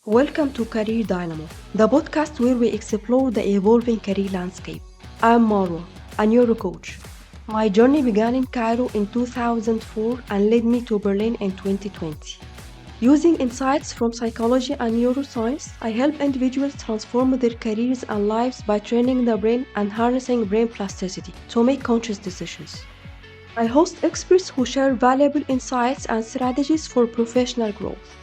Welcome to Career Dynamo, the podcast where we explore the evolving career landscape. I'm Marwa, a neuro coach. My journey began in Cairo in 2004 and led me to Berlin in 2020. Using insights from psychology and neuroscience, I help individuals transform their careers and lives by training the brain and harnessing brain plasticity to make conscious decisions. I host experts who share valuable insights and strategies for professional growth.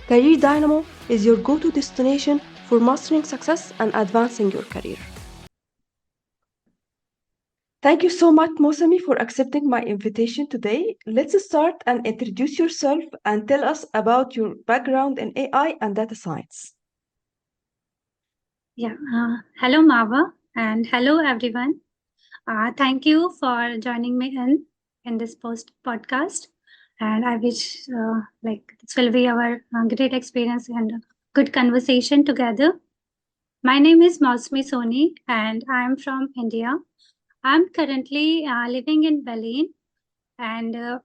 Career Dynamo is your go-to destination for mastering success and advancing your career. Thank you so much, Mousami, for accepting my invitation today. Let's start and introduce yourself and tell us about your background in AI and data science. Hello, Marwa, and hello, everyone. Thank you for joining me in this podcast, and I wish this will be our great experience and good conversation together. My name is Mousami Soni, and I am from India. I'm currently living in Berlin and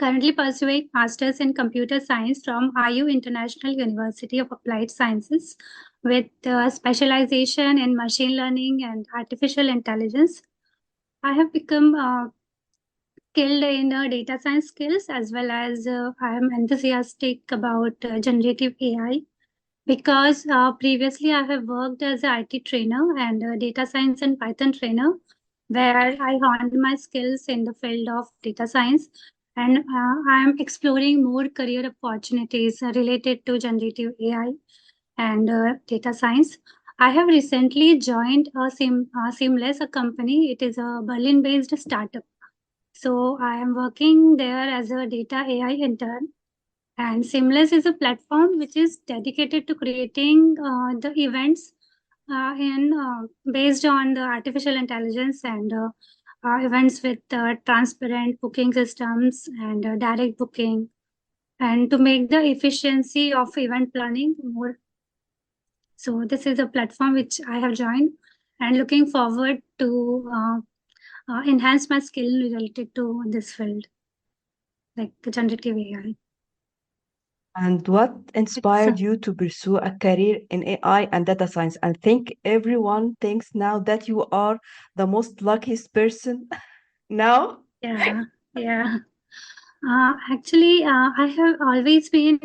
currently pursuing Masters in Computer Science from IU International University of Applied Sciences with specialization in machine learning and artificial intelligence. I have become skilled in data science skills as well as I am enthusiastic about generative AI because previously I have worked as an IT trainer and data science and Python trainer where I honed my skills in the field of data science and I am exploring more career opportunities related to generative AI and data science. I have recently joined Seamless, a company. It is a Berlin-based startup. So I am working there as a data AI intern. And Seamless is a platform which is dedicated to creating the events based on the artificial intelligence and events with transparent booking systems and direct booking, and to make the efficiency of event planning more. So this is a platform which I have joined and looking forward to enhance my skill related to this field, like generative AI. And what It's inspired you to pursue a career in AI and data science? I think everyone thinks now that you are the most luckiest person now. yeah, yeah. I have always been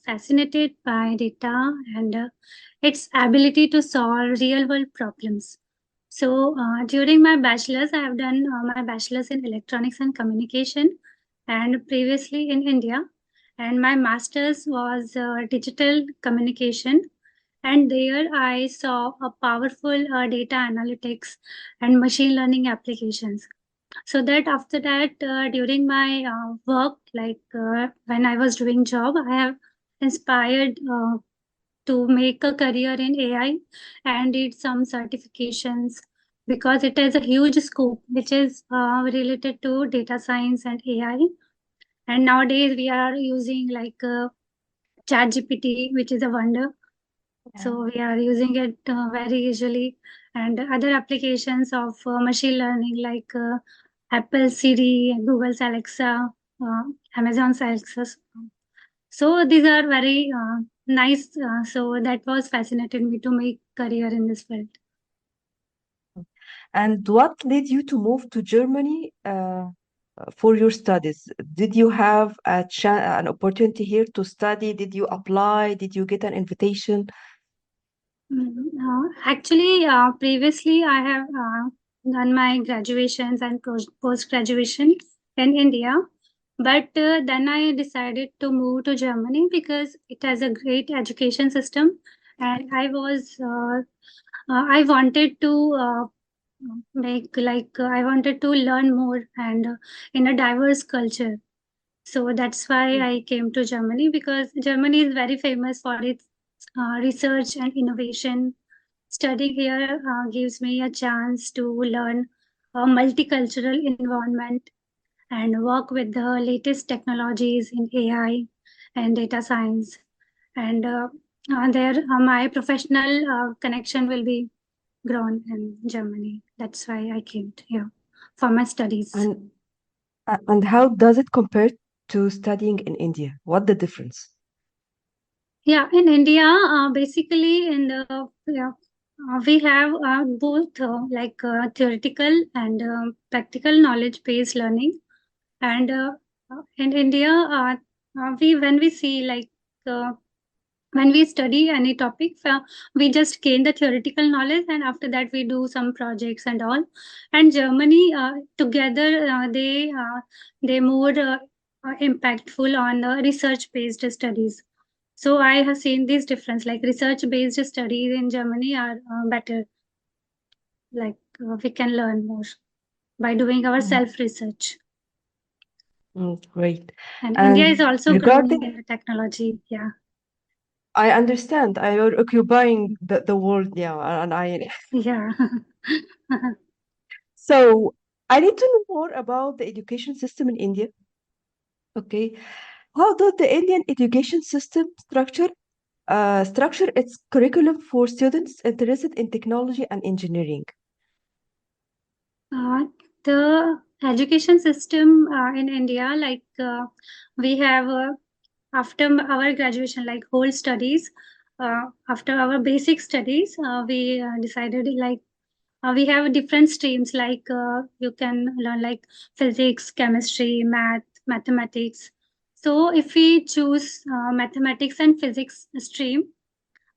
fascinated by data and its ability to solve real world problems. So, during my bachelor's, I have done my bachelor's in electronics and communication, and previously in India. And my master's was digital communication. And there I saw a powerful data analytics and machine learning applications. So that after that, during my work, when I was doing job, I have inspired to make a career in AI and did some certifications because it has a huge scope which is related to data science and AI. And nowadays we are using chat gpt, which is a wonder. So we are using it very easily, and other applications of machine learning Apple Siri, Google's Alexa, uh, Amazon's Alexa. So these are very nice. So that was fascinated me to make career in this field. And what led you to move to Germany for your studies? Did you have an opportunity here to study? Did you apply? Did you get an invitation? Previously I have done my graduations and post graduation in India, but then I decided to move to Germany because it has a great education system, and I wanted to I wanted to learn more and in a diverse culture. So that's why I came to Germany because Germany is very famous for its research and innovation. Studying here gives me a chance to learn a multicultural environment and work with the latest technologies in AI and data science. And there, my professional connection will be grown in Germany. That's why I came to here for my studies. And how does it compare to studying in India? What the difference? Yeah, in India, basically in the yeah, we have both theoretical and practical knowledge based learning. And in India, we when we see uh, when we study any topic, we just gain the theoretical knowledge, and after that we do some projects and all. And Germany, together, they more impactful on research based studies. So I have seen this difference, like research based studies in Germany are better. Like we can learn more by doing our Mm, self research. great. And India is And also growing regarding, in the technology. Yeah, I understand, you're occupying the world now, and I. yeah. So I need to know more about the education system in India. Okay, how does the Indian education system structure its curriculum for students interested in technology and engineering? Uh, the education system in India, we have after our graduation, like whole studies, after our basic studies, we decided we have different streams you can learn like physics, chemistry, mathematics. So if we choose mathematics and physics stream,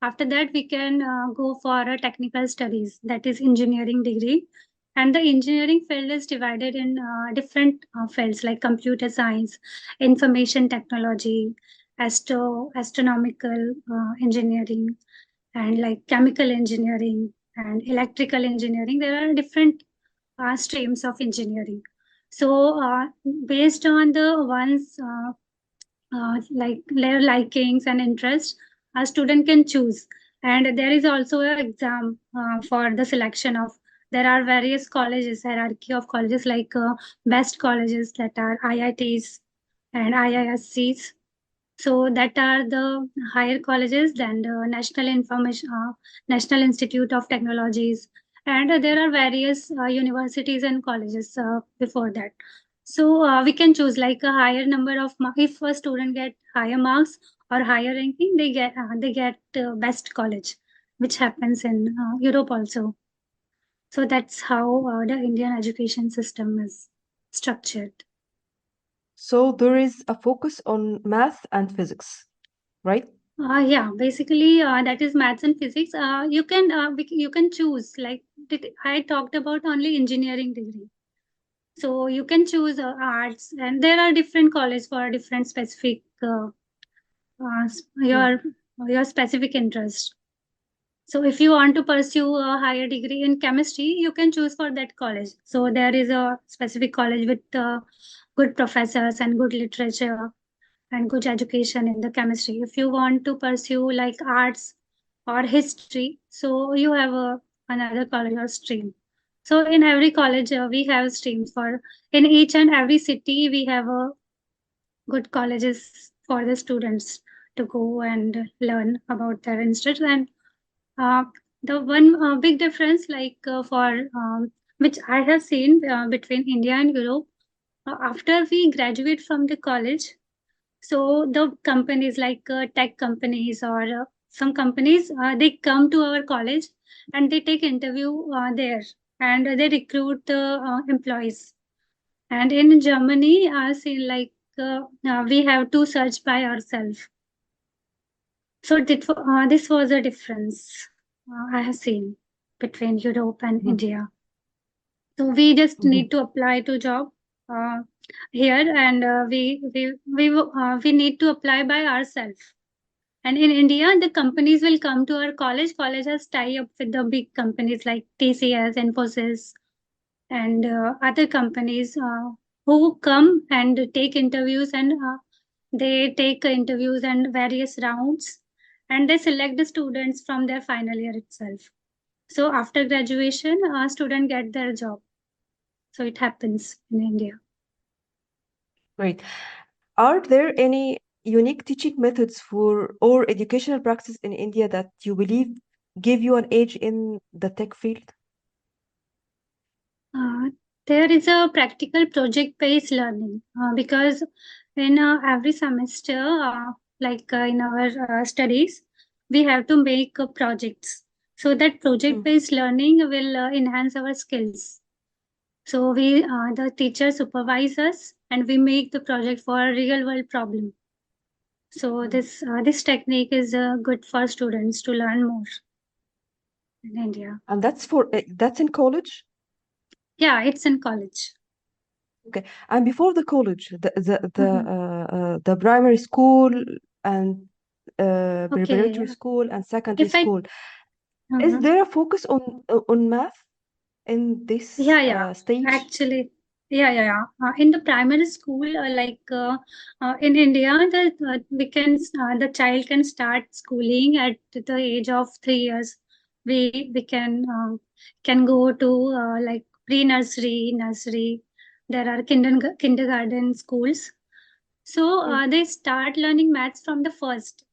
after that we can go for a technical studies, that is engineering degree. And the engineering field is divided in different fields like computer science, information technology, astronomical engineering, and like chemical engineering and electrical engineering. There are different streams of engineering. So based on the ones like their likings and interests, a student can choose. And there is also an exam for the selection of. There are various colleges, hierarchy of colleges, best colleges, that are IITs and IISCs. So that are the higher colleges than the National Institute of Technologies, and there are various universities and colleges before that. So we can choose like a higher number of if a student get higher marks or higher ranking, they get best college, which happens in Europe also. So that's how the Indian education system is structured. So there is a focus on math and physics, right? Yeah, basically that is maths and physics. You can choose I talked about only engineering degree. So you can choose arts, and there are different colleges for different specific Mm. your specific interest. So if you want to pursue a higher degree in chemistry, you can choose for that college. So there is a specific college with good professors and good literature and good education in the chemistry. If you want to pursue like arts or history, so you have another college or stream. So in every college, we have streams for. In each and every city, we have good colleges for the students to go and learn about their interests. And uh, the one big difference, for which I have seen between India and Europe, after we graduate from the college, so the companies tech companies or some companies, they come to our college and they take interview there, and they recruit the employees. And in Germany, I see we have to search by ourselves. So this was a difference I have seen between Europe and Mhm. India. So we just Mhm. need to apply to job uh, here, and we need to apply by ourselves. And in India, the companies will come to our college. College has tie up with the big companies like TCS, Infosys, and other companies who come and take interviews, and they take interviews and various rounds, and they select the students from their final year itself. So after graduation, a student get their job. So it happens in India. Great. Are there any unique teaching methods for or educational practice in India that you believe give you an edge in the tech field? Uh, there is a practical project based learning because in every semester, like in our studies, we have to make projects. So that project Mm. based learning will enhance our skills. So the teacher supervise us and we make the project for a real world problem. So Mm. this technique is good for students to learn more in India. And that's in college? Yeah, it's in college. Okay. And before the college, Mhm. the primary school and Okay. preparatory school and secondary If I school, is Mhm. there a focus on math in this Yeah, yeah. stage? Actually, yeah. In the primary school, in India, the child can start schooling at the age of 3 years. We can go to like pre-nursery, nursery. There are kindergarten schools. So Mm. they start learning maths from the first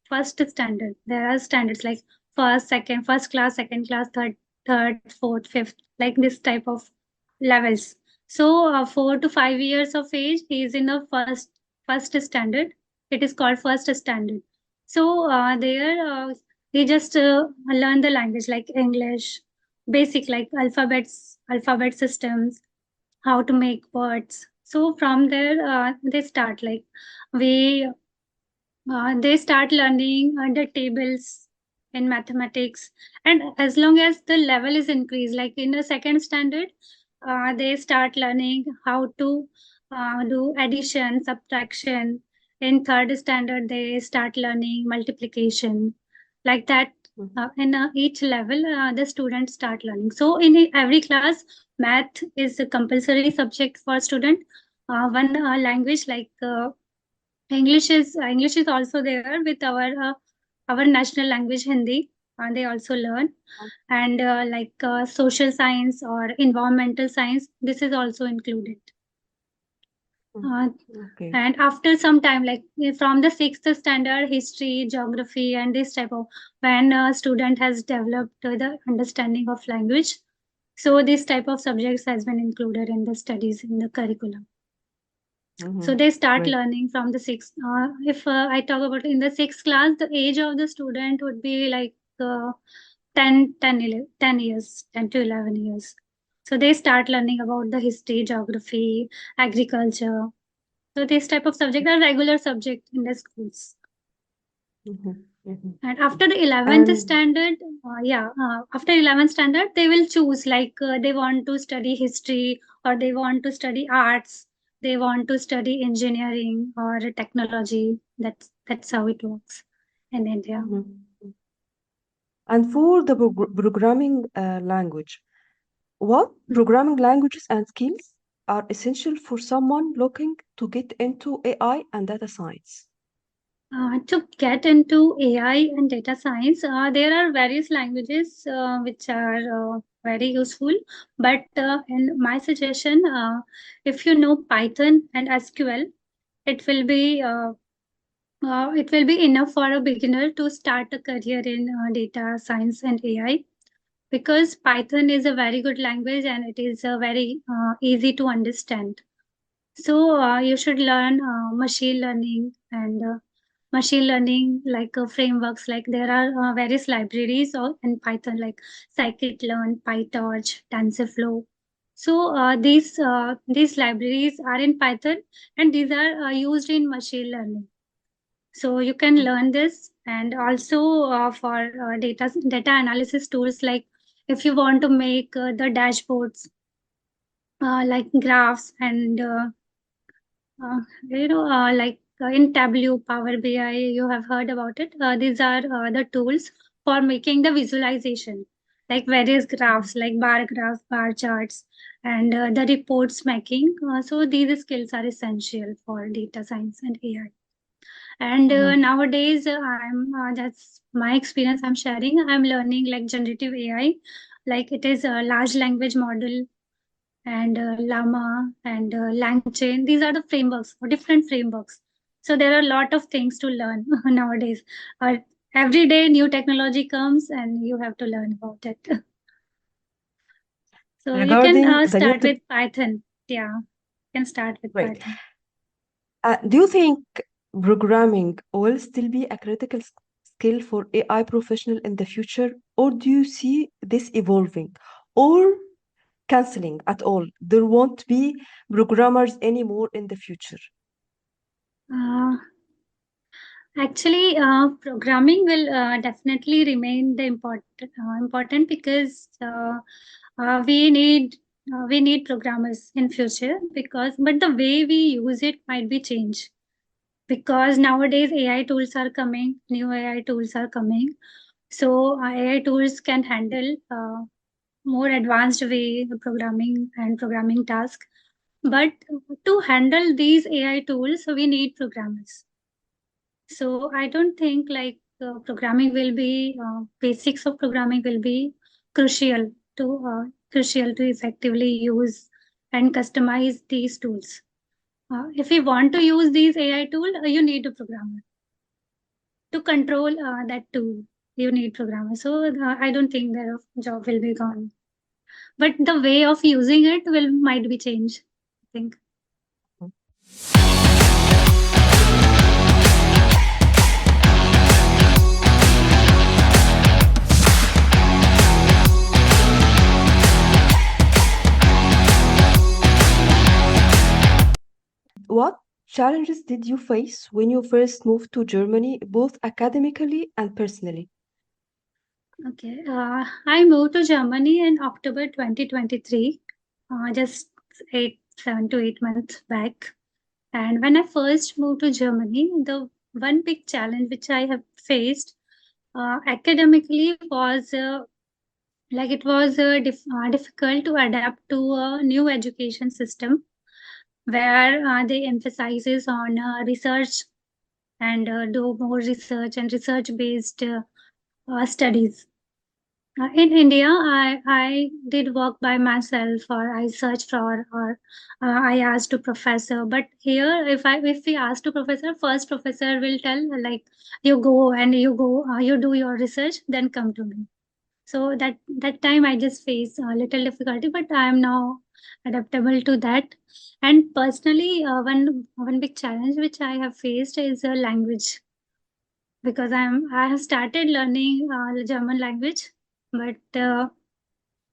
standard. There are standards like first class, second class, third, fourth, fifth, like this type of levels. So 4 to 5 years of age, he is in the first standard. It is called first standard. So there he just learn the language like English, basic like alphabet systems, how to make words. So from there, they start like we they start learning the tables in mathematics, and as long as the level is increased, like in the second standard, they start learning how to do addition, subtraction. In third standard, they start learning multiplication, like that. Mhm. In each level, the students start learning. So in every class, math is a compulsory subject for student. One language like English is also there with our national language Hindi. They also learn, and social science or environmental science. This is also included. Mm. Uh, Okay. and after some time, like from the sixth standard, history, geography, and this type of when a student has developed the understanding of language, so this type of subjects has been included in the studies in the curriculum. So Mhm. they start Great. learning from the sixth. If I talk about in the sixth class, the age of the student would be like 10 years, 10 to 11 years. So they start learning about the history, geography, agriculture. So this type of subject are regular subject in the schools. Mhm. Mhm. And after the 11th And standard, after 11th standard, they will choose like they want to study history or they want to study arts, they want to study engineering or technology. That's how it works in India. mhm. And for the programming language, what programming languages and skills are essential for someone looking to get into AI and data science? To get into AI and data science, there are various languages which are very useful. But in my suggestion, if you know Python and SQL, it will be it will be enough for a beginner to start a career in data science and AI, because Python is a very good language and it is very easy to understand. So you should learn machine learning like frameworks. Like there are various libraries in Python like scikit-learn, PyTorch, TensorFlow. So these libraries are in Python and these are used in machine learning. So you can learn this, and also for data analysis tools, like if you want to make the dashboards like graphs and in Tableau, Power BI, you have heard about it. These are the tools for making the visualization, like various graphs, like bar graphs, bar charts, and the reports making. So these skills are essential for data science and AI. And Mhm. nowadays, I'm that's my experience. I'm sharing. I'm learning like generative AI, like it is a large language model and Llama and LangChain. These are the frameworks, different frameworks. So there are a lot of things to learn nowadays. Uh, every day, new technology comes, and you have to learn about it. So you can Regarding the new start tech, with Python. Yeah, you can start with great. Python. Do you think programming will still be a critical skill for AI professional in the future, or do you see this evolving or canceling at all? There won't be programmers anymore in the future. Uh, Actually, programming will definitely remain the important because we need programmers in future because but the way we use it might be changed because nowadays AI tools are coming, new AI tools are coming, so AI tools can handle more advanced way the programming and programming task. But to handle these AI tools, we need programmers. So I don't think like programming will be basics of programming will be crucial crucial to effectively use and customize these tools. If you want to use these AI tool, you need a programmer to control that tool. You need programmer. So I don't think their job will be gone, but the way of using it will might be changed. I think. What challenges did you face when you first moved to Germany, both academically and personally? Okay. I moved to Germany in October 2023, just 7 to 8 months back. And when I first moved to Germany, the one big challenge which I have faced academically was it was difficult to adapt to a new education system where they emphasizes on research and do more research and research based studies. In India, I did work by myself, or I searched for, or I asked to professor. But here, if we ask to professor, first professor will tell like you go and you do your research, then come to me. So that time I just faced a little difficulty, but I am now adaptable to that. And personally, one big challenge which I have faced is language because I have started learning German language, but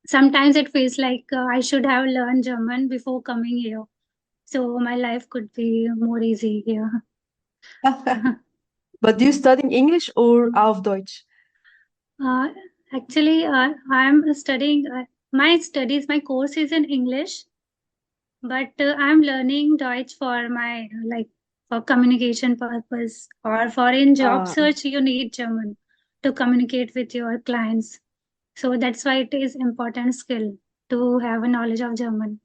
sometimes it feels like I should have learned German before coming here, so my life could be more easy here. But do you study in English or auf Deutsch? uh, Actually, I'm studying my course is in English, but I'm learning Deutsch for my for communication purpose or for in job Uh, search. You need German to communicate with your clients. So that's why it is important skill to have a knowledge of German.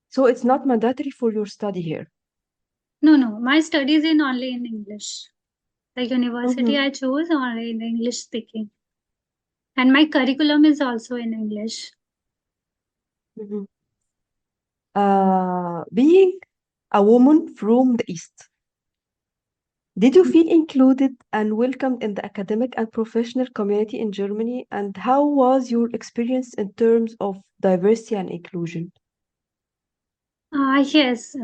so it's not mandatory for your study here. No, no, my studies in only in English. The university Mm-hmm. I chose only in English speaking, and my curriculum is also in English. Mm-hmm. Being a woman from the East, did you feel included and welcomed in the academic and professional community in Germany? And how was your experience in terms of diversity and inclusion? Yes,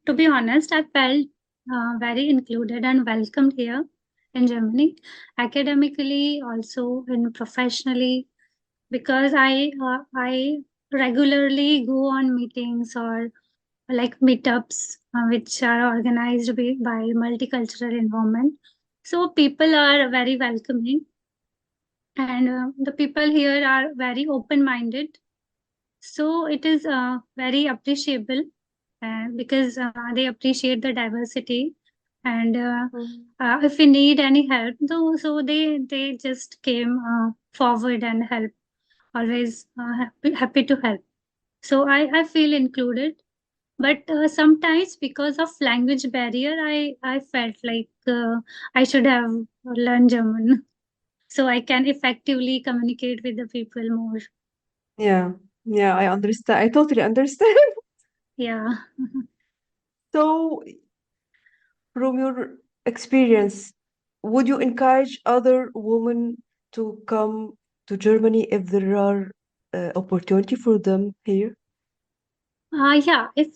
to be honest, I felt very included and welcomed here in Germany, academically also and professionally, because I regularly go on meetings or like meetups which are organized by multicultural environment. So people are very welcoming, and the people here are very open minded. So it is very appreciable because they appreciate the diversity, and Mhm. if we need any help, though, so they just came forward and help. Always happy to help. So I feel included, but sometimes because of language barrier, I felt like I should have learned German so I can effectively communicate with the people more. Yeah, yeah, I understand. I totally understand. Yeah. So, from your experience, would you encourage other women to come to Germany if there are opportunity for them here? Yeah, if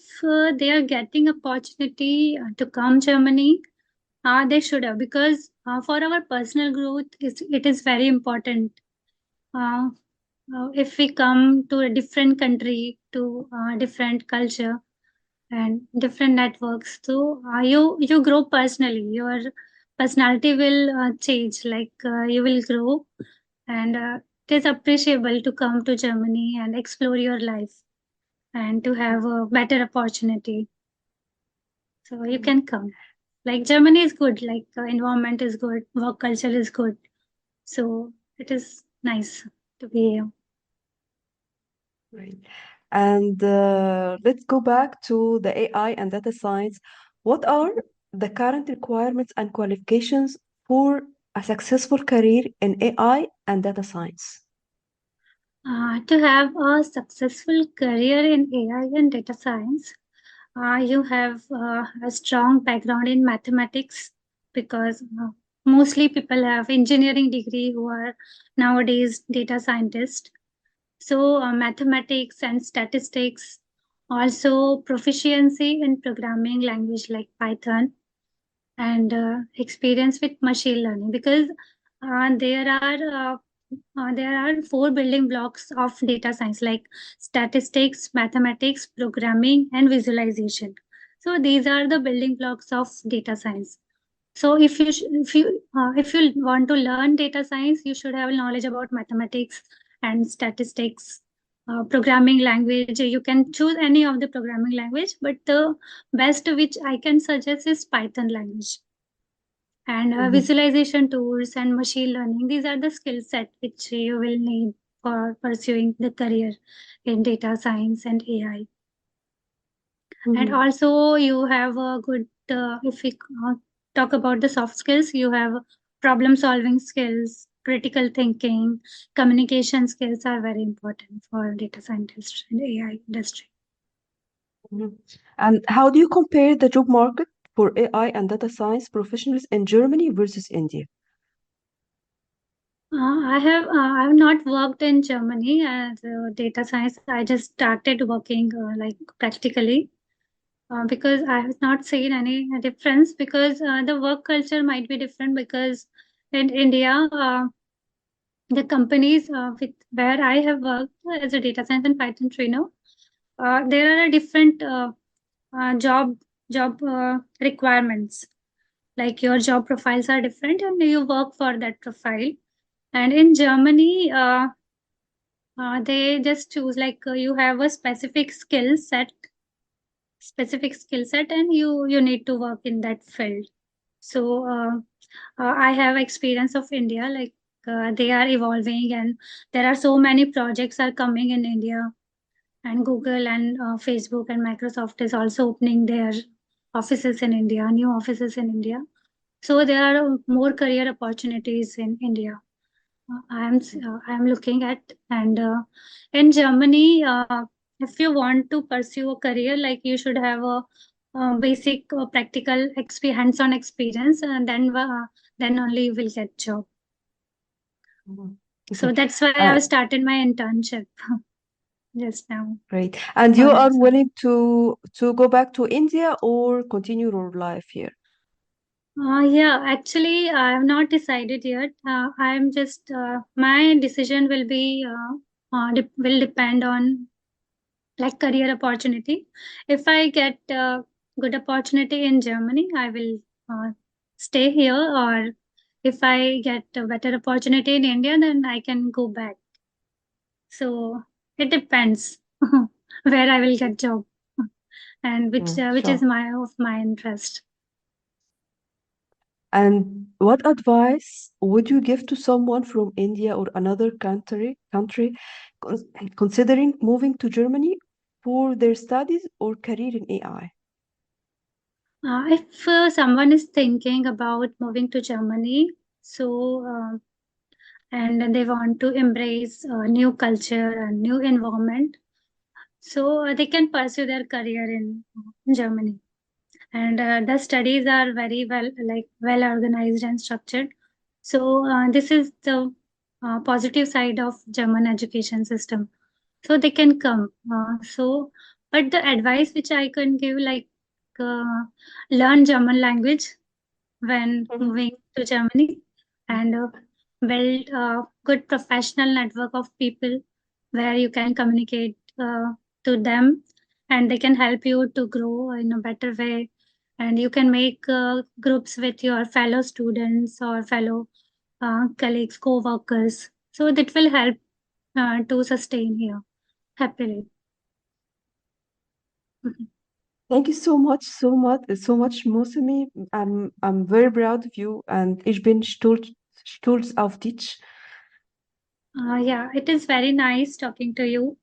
they are getting opportunity to come Germany, they should have, because for our personal growth, it is very important. Uh, if we come to a different country, to different culture and different networks, so you grow personally. Your personality will change. Like you will grow, and it is appreciable to come to Germany and explore your life and to have a better opportunity. So you Mhm. can come. Like Germany is good. Like environment is good, work culture is good. So it is nice to be here. Great. And let's go back to the AI and data science. What are the current requirements and qualifications for a successful career in AI and data science? To have a successful career in AI and data science, you have a strong background in mathematics, because mostly people have engineering degree who are nowadays data scientists. So mathematics and statistics, also proficiency in programming language like Python, and experience with machine learning, because there are four building blocks of data science, like statistics, mathematics, programming, and visualization. So these are the building blocks of data science. So if you want to learn data science, you should have knowledge about mathematics and statistics, programming language. You can choose any of the programming language, but the best which I can suggest is Python language. And Mhm. visualization tools and machine learning, these are the skill set which you will need for pursuing the career in data science and AI. And Mhm. also you have a good if we talk about the soft skills, you have problem solving skills, critical thinking, communication skills are very important for data scientists and AI industry. Mhm. And how do you compare the job market for AI and data science professionals in Germany versus India? I have not worked in Germany as data science. I just started working like practically, because I have not seen any difference, because the work culture might be different, because in India, the companies with where I have worked as a data science and Python trainer, there are different uh, job job requirements. Like your job profiles are different, and you work for that profile. And in Germany, they just choose, like you have a specific skill set, and you need to work in that field. So I have experience of India, like they are evolving, and there are so many projects are coming in India, and Google and Facebook and Microsoft is also opening their offices in India, new offices in India. So there are more career opportunities in India. I am looking at. And in Germany, if you want to pursue a career, like you should have a basic practical hands-on experience, and then only you will get job. Mhm. So that's why Uh, I've started my internship just now Great. And you for are that. So willing to go back to India or continue your life here? yeah, actually, I have not decided yet. I'm just my decision will be will depend on like career opportunity. If I get good opportunity in Germany, I will stay here. Or if I get a better opportunity in India, then I can go back. So it depends where I will get job and which is Sure. my interest. And what advice would you give to someone from India or another country cons- considering moving to Germany for their studies or career in AI? If someone is thinking about moving to Germany, so and they want to embrace new culture and new environment, so they can pursue their career in Germany. And the studies are very well organized and structured. So this is the positive side of German education system. So they can come. So But the advice which I can give, like, uh, learn German language when Mhm. moving to Germany, and build a good professional network of people where you can communicate to them, and they can help you to grow in a better way. And you can make groups with your fellow students or fellow colleagues, co-workers. So that will help to sustain here happily. Mhm. Thank you so much, Mousami. I'm very proud of you, and ich bin stolz auf dich. Yeah, it is very nice talking to you.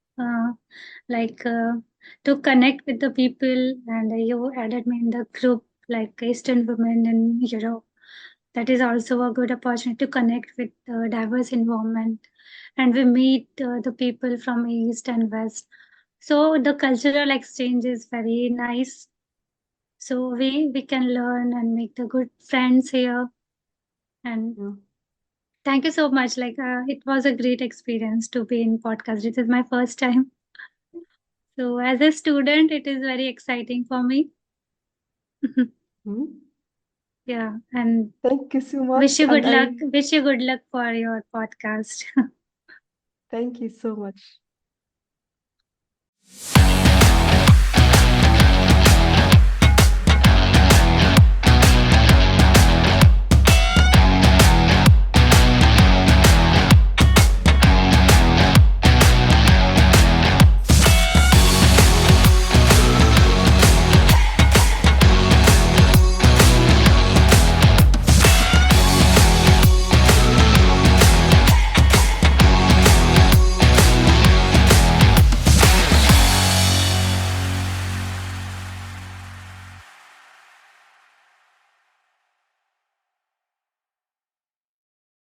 Like to connect with the people, and you added me in the group like Eastern Women in Europe. That is also a good opportunity to connect with diverse environment, and we meet the people from East and West. So the cultural exchange is very nice. So we can learn and make the good friends here. And Yeah. thank you so much. Like it was a great experience to be in podcast. This is my first time. So as a student, it is very exciting for me. Mhm. Yeah, and Thank you so wish much, you good and luck. I Wish you good luck for your podcast. thank you so much.